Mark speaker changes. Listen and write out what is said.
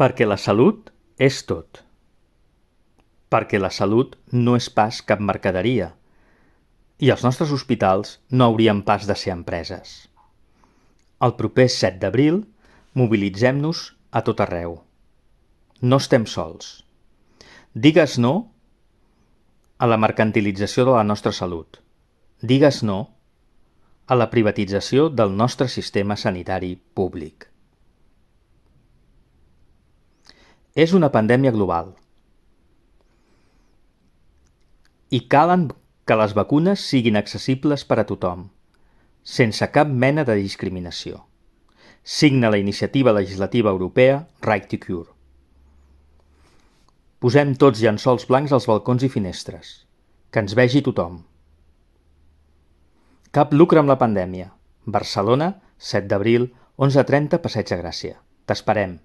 Speaker 1: Perquè la salut és tot. Perquè la salut no és pas cap mercaderia. I els nostres hospitals no haurien pas de ser empreses. El proper 7 d'abril mobilitzem-nos a tot arreu. No estem sols. Digues no a la mercantilització de la nostra salut. Digues no a la privatització del nostre sistema sanitari públic. És una pandèmia global. I calen que les vacunes siguin accessibles per a tothom, sense cap mena de discriminació. Signa la iniciativa legislativa europea Right to Cure. Posem tots llençols blancs als balcons i finestres. Que ens vegi tothom. Cap lucre amb la pandèmia. Barcelona, 7 d'abril, 11:30, Passeig de Gràcia. T'esperem.